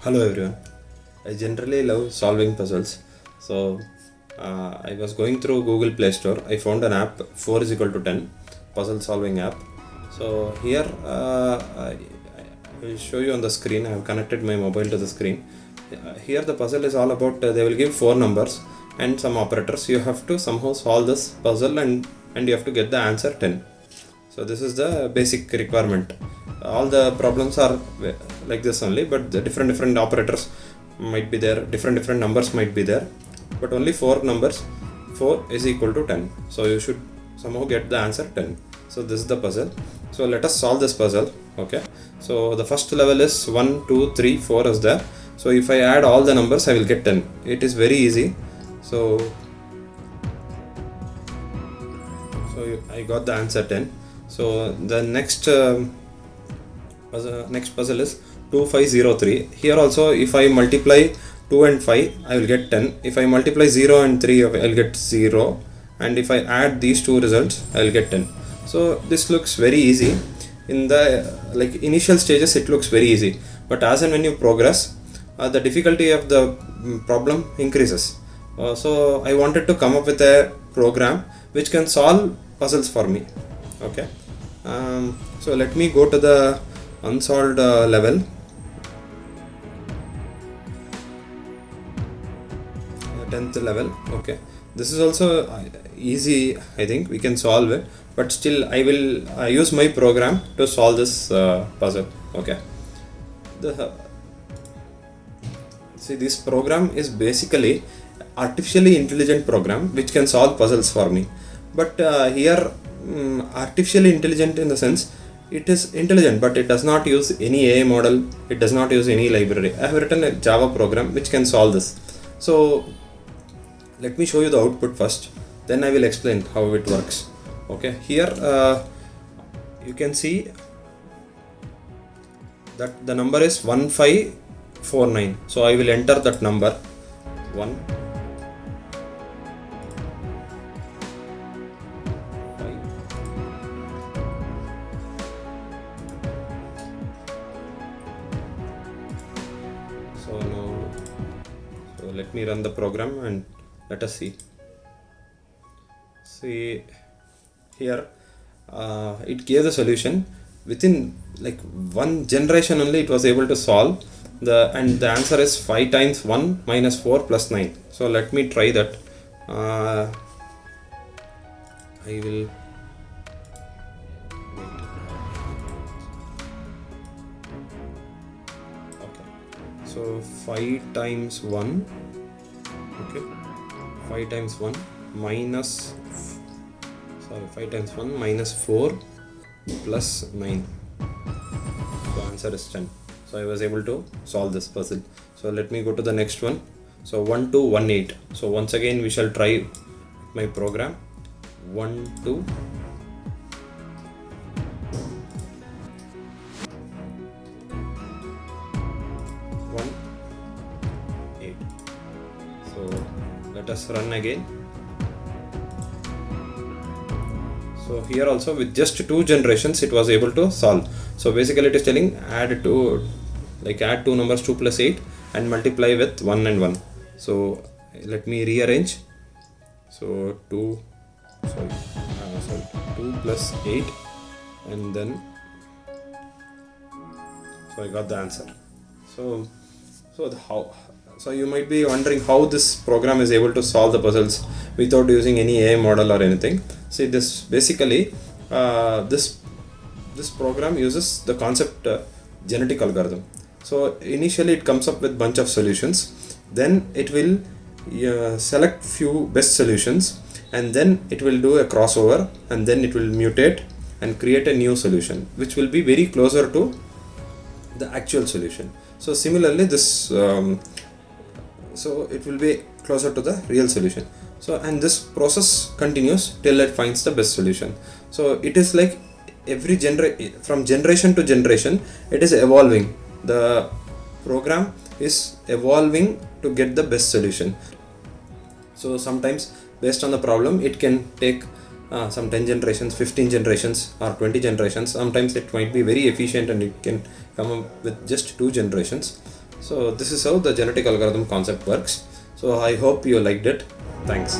Hello everyone. I generally love solving puzzles. So I was going through Google Play Store. I found an app 4 is equal to 10 puzzle solving app. So here I will show you on the screen. I have connected my mobile to the screen. Here the puzzle is all about they will give four numbers and some operators. You have to somehow solve this puzzle and you have to get the answer 10. So this is the basic requirement. All the problems are like this only, but the different operators might be there, different numbers might be there, but only four numbers. 4 is equal to 10, so you should somehow get the answer 10. So this is the puzzle. So let us solve this puzzle. Okay, so the first level is 1 2 3 4 is there. So if I add all the numbers I will get 10. It is very easy. So I got the answer 10. So the next puzzle is 2503. Here also if I multiply 2 and 5 I will get 10. If I multiply 0 and 3 I will get 0, and if I add these two results I will get 10. So this looks very easy. In the initial stages it looks very easy, but as and when you progress the difficulty of the problem increases. So I wanted to come up with a program which can solve puzzles for me. Okay, so let me go to the unsolved level, 10th level. Okay, this is also easy. I think we can solve it, but still I will use my program to solve this puzzle. Okay, see, this program is basically artificially intelligent program which can solve puzzles for me. But here artificially intelligent in the sense it is intelligent, but it does not use any AI model, it does not use any library. I have written a Java program which can solve this. So let me show you the output first, then I will explain how it works. Okay, here you can see that the number is 1549. So I will enter that number 1 let me run the program and let us see. See here it gave the solution within like one generation only. It was able to solve and the answer is 5 times 1 minus 4 plus 9. So let me try that. I will so 5 times 1. Okay, 5 times 1 minus 5 times 1 minus 4 plus 9. So answer is 10. So I was able to solve this puzzle. So let me go to the next one. So 1218. So once again we shall try my program. 1 2 1 8. So let us run again. So here also with just two generations it was able to solve. So basically it is telling add two numbers 2 plus 8 and multiply with 1 and 1. So let me rearrange. So 2 plus 8 and then so I got the answer. So you might be wondering how this program is able to solve the puzzles without using any AI model or anything. See, this basically this program uses the concept genetic algorithm. So initially it comes up with bunch of solutions, then it will select few best solutions, and then it will do a crossover, and then it will mutate and create a new solution which will be very closer to the actual solution. So similarly this so it will be closer to the real solution. So and this process continues till it finds the best solution. So it is like from generation to generation it is evolving. The program is evolving to get the best solution. So sometimes based on the problem it can take some 10 generations, 15 generations or 20 generations. Sometimes it might be very efficient and it can come up with just 2 generations. So this is how the genetic algorithm concept works. So I hope you liked it. Thanks.